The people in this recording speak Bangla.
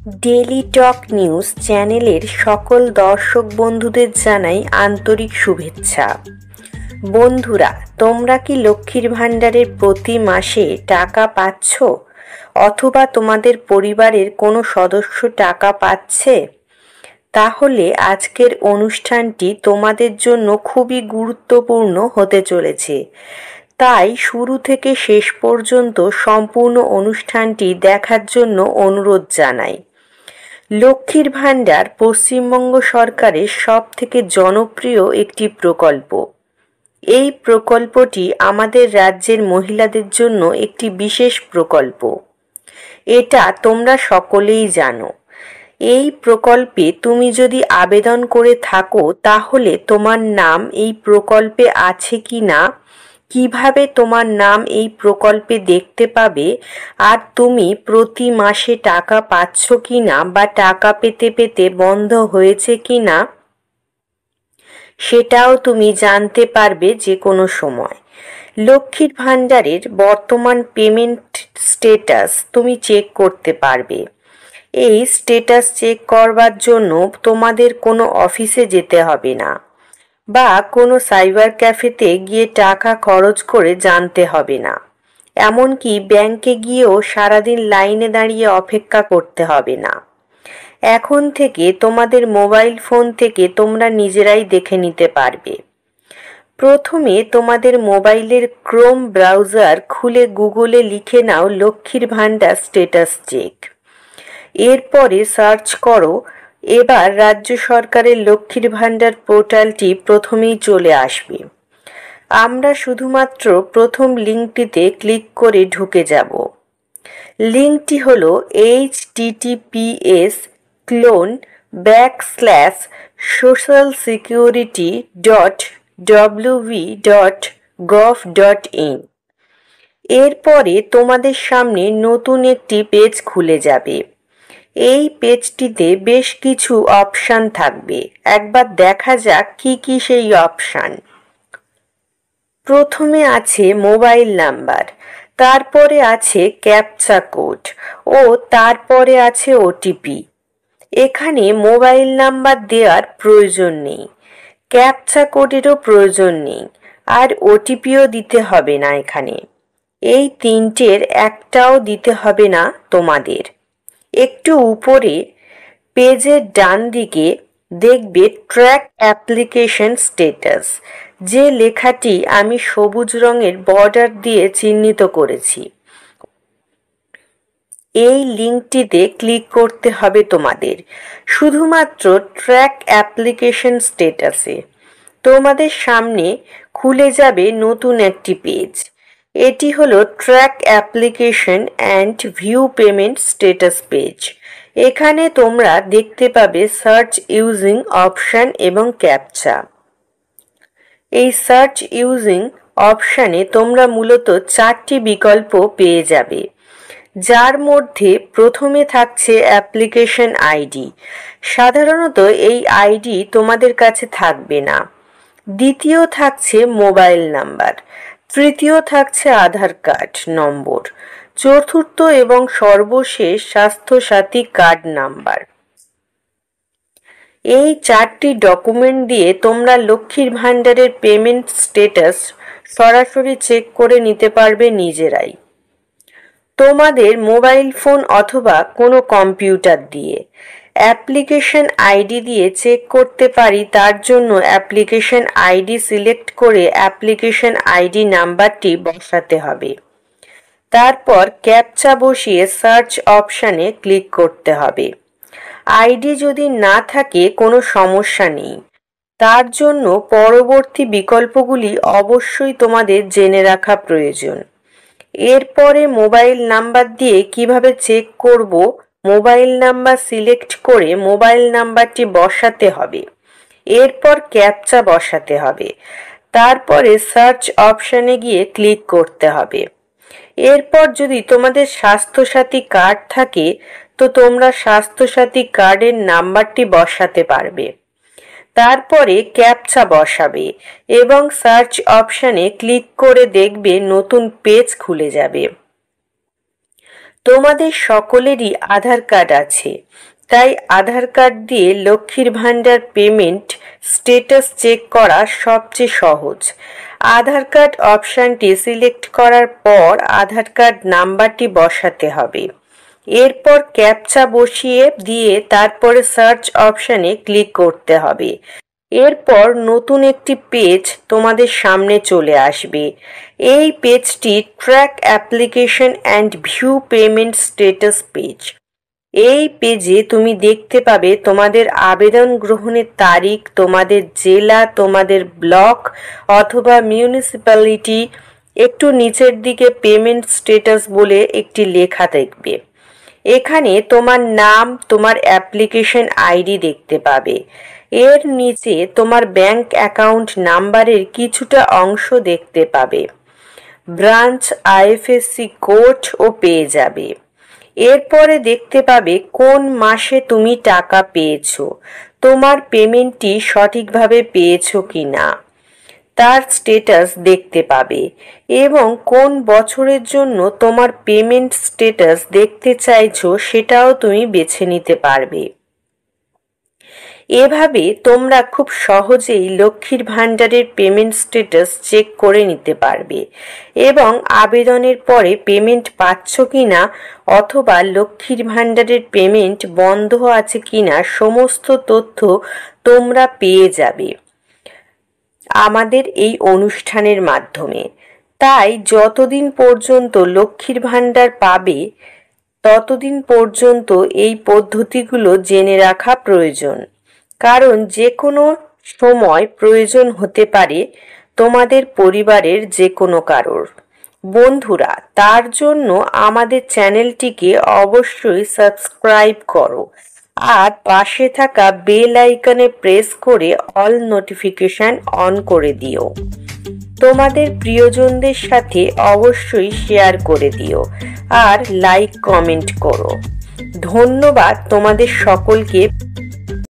ডেলি টক নিউজ চ্যানেলের সকল দর্শক বন্ধুদের জানাই আন্তরিক শুভেচ্ছা। বন্ধুরা, তোমরা কি লক্ষ্মীর ভাণ্ডারের প্রতি মাসে টাকা পাচ্ছ, অথবা তোমাদের পরিবারের কোনো সদস্য টাকা পাচ্ছে? তাহলে আজকের অনুষ্ঠানটি তোমাদের জন্য খুবই গুরুত্বপূর্ণ হতে চলেছে। তাই শুরু থেকে শেষ পর্যন্ত সম্পূর্ণ অনুষ্ঠানটি দেখার জন্য অনুরোধ জানাই। লক্ষ্মীর ভাণ্ডার পশ্চিমবঙ্গ সরকারের সবথেকে জনপ্রিয় একটি প্রকল্প। এই প্রকল্পটি আমাদের রাজ্যের মহিলাদের জন্য একটি বিশেষ প্রকল্প। এটা তোমরা সকলেই জানো। এই প্রকল্পে তুমি যদি আবেদন করে থাকো, তাহলে তোমার নাম এই প্রকল্পে আছে কি না, কিভাবে তোমার নাম এই প্রকল্পে দেখতে পাবে, আর তুমি প্রতি মাসে টাকা পাচ্ছ কি না বা টাকা পেতে পেতে বন্ধ হয়েছে কি না, সেটাও তুমি জানতে পারবে যে কোনো সময়। লক্ষ্মীর ভাণ্ডারের বর্তমান পেমেন্ট স্ট্যাটাস তুমি চেক করতে পারবে। এই স্ট্যাটাস চেক করবার জন্য তোমাদের কোনো অফিসে যেতে হবে না বা কোনো সাইবার ক্যাফেতে গিয়ে টাকা খরচ করে জানতে হবে না। এমনকি ব্যাংকে গিয়েও সারাদিন লাইনে দাঁড়িয়ে অপেক্ষা করতে হবে না। এখন থেকে তোমাদের মোবাইল ফোন থেকে তোমরা নিজেরাই দেখে নিতে পারবে। প্রথমে তোমাদের মোবাইলের ক্রোম ব্রাউজার খুলে গুগলে লিখে নাও লক্ষ্মীর ভাণ্ডার স্ট্যাটাস চেক। এরপরে সার্চ করো। এবার রাজ্য সরকারের লক্ষ্মীর ভাণ্ডার পোর্টালটি প্রথমেই চলে আসবে। আমরা শুধুমাত্র প্রথম লিঙ্কটিতে ক্লিক করে ঢুকে যাব। লিঙ্কটি হলো https://socialsecurity.wv.gov.in। এরপরে তোমাদের সামনে নতুন একটি পেজ খুলে যাবে। এই পেজটিতে বেশ কিছু অপশান থাকবে। একবার দেখা যাক কি কি সেই অপশান। প্রথমে আছে মোবাইল নাম্বার, তারপরে আছে ক্যাপচা কোড ও তারপরে আছে ওটিপি। এখানে মোবাইল নাম্বার দেওয়ার প্রয়োজন নেই, ক্যাপচা কোডেরও প্রয়োজন নেই, আর ওটিপিও দিতে হবে না। এখানে এই তিনটের একটাও দিতে হবে না তোমাদের। একটু উপরে পেজের ডান দিকে দেখবে ট্র্যাক অ্যাপ্লিকেশন স্ট্যাটাস, যে লেখাটি আমি সবুজ রঙের বর্ডার দিয়ে চিহ্নিত করেছি। এই লিঙ্কটিতে ক্লিক করতে হবে তোমাদের, শুধুমাত্র ট্র্যাক অ্যাপ্লিকেশন স্ট্যাটাসে। তোমাদের সামনে খুলে যাবে নতুন একটি পেজ। এটি হলো track application and view payment status page. এখানে তোমরা দেখতে পাবে সার্চ ইউজিং অপশান এবং ক্যাপচা। এই সার্চ ইউজিং অপশানে তোমরা মূলত 4টি বিকল্প পেয়ে যাবে, যার মধ্যে প্রথমে থাকছে অ্যাপ্লিকেশন আইডি। সাধারণত এই আইডি তোমাদের কাছে থাকবে না। দ্বিতীয় থাকছে মোবাইল নাম্বার। তৃতীয় থাকছে আধার কার্ড নম্বর। চতুর্থ এবং সর্বশেষ স্বাস্থ্যসাথী কার্ড নাম্বার। এই 4টি ডকুমেন্ট দিয়ে তোমরা লক্ষ্মীর ভাণ্ডারের পেমেন্ট স্ট্যাটাস সরাসরি চেক করে নিতে পারবে নিজেরাই, তোমাদের মোবাইল ফোন অথবা কোনো কম্পিউটার দিয়ে। অ্যাপ্লিকেশন আইডি দিয়ে চেক করতে পারি, তার জন্য অ্যাপ্লিকেশন আইডি সিলেক্ট করে অ্যাপ্লিকেশন আইডি নাম্বারটি বসাতে হবে। তারপর ক্যাপচা বসিয়ে সার্চ অপশানে ক্লিক করতে হবে। আইডি যদি না থাকে কোনো সমস্যা নেই, তার জন্য পরবর্তী বিকল্পগুলি অবশ্যই তোমাদের জেনে রাখা প্রয়োজন। এরপরে মোবাইল নাম্বার দিয়ে কিভাবে চেক করব, মোবাইল নাম্বার সিলেক্ট করে মোবাইল নাম্বারটি বসাতে হবে। এরপর ক্যাপচা বসাতে হবে। তারপরে সার্চ অপশানে গিয়ে ক্লিক করতে হবে। এরপর যদি তোমাদের স্বাস্থ্যসাথী কার্ড থাকে, তো তোমরা স্বাস্থ্যসাথী কার্ডের নাম্বারটি বসাতে পারবে। তারপরে ক্যাপচা বসাবে এবং সার্চ অপশানে ক্লিক করে দেখবে নতুন পেজ খুলে যাবে। তোমাদের সকলেরই আধার কার্ড আছে, তাই আধার কার্ড দিয়ে লক্ষ্মীর ভাণ্ডার পেমেন্ট স্ট্যাটাস চেক করা সবচেয়ে সহজ। আধার কার্ড অপশানটি সিলেক্ট করার পর আধার কার্ড নাম্বারটি বসাতে হবে। এরপর ক্যাপচা বসিয়ে দিয়ে তারপরে সার্চ অপশানে ক্লিক করতে হবে। এরপর নতুন একটি পেজ তোমাদের সামনে চলে আসবে। এই পেজটি track application and view payment status page. এই পেজে তুমি দেখতে পাবে তোমাদের আবেদন গ্রহণের তারিখ, তোমাদের জেলা, তোমাদের ব্লক অথবা মিউনিসিপ্যালিটি। একটু নিচের দিকে পেমেন্ট স্ট্যাটাস বলে একটি লেখা দেখবে। এখানে তোমার নাম, তোমার অ্যাপ্লিকেশন আইডি দেখতে পাবে। এর নিচে তোমার ব্যাংক অ্যাকাউন্ট নাম্বারের কিছুটা অংশ দেখতে পাবে। ব্রাঞ্চ আইএফএসসি কোডও পেয়ে যাবে। এরপরে দেখতে পাবে কোন মাসে তুমি টাকা পেয়েছো, তোমার পেমেন্টটি সঠিকভাবে পেয়েছো কিনা তার স্ট্যাটাস দেখতে পাবে এবং কোন বছরের জন্য তোমার পেমেন্ট স্ট্যাটাস দেখতে চাইছো সেটাও তুমি বেছে নিতে পারবে। এভাবে তোমরা খুব সহজেই লক্ষ্মীর ভাণ্ডারের পেমেন্ট স্ট্যাটাস চেক করে নিতে পারবে এবং আবেদনের পরে পেমেন্ট পাচ্ছ কিনা অথবা লক্ষ্মীর ভাণ্ডারের পেমেন্ট বন্ধ আছে কিনা সমস্ত তথ্য তোমরা পেয়ে যাবে আমাদের এই অনুষ্ঠানের মাধ্যমে। তাই যতদিন পর্যন্ত লক্ষ্মীর ভাণ্ডার পাবে ততদিন পর্যন্ত এই পদ্ধতিগুলো জেনে রাখা প্রয়োজন, কারণ যে কোনো সময় প্রয়োজন হতে পারে তোমাদের পরিবারের যে কোনো কারোর। বন্ধুরা, তার জন্য আমাদের চ্যানেলটিকে অবশ্যই সাবস্ক্রাইব করো আর পাশে থাকা বেল আইকনে প্রেস করে অল নোটিফিকেশন অন করে দিও। তোমাদের প্রিয়জনদের সাথে অবশ্যই শেয়ার করে দিও আর লাইক কমেন্ট করো। ধন্যবাদ তোমাদের সকলকে।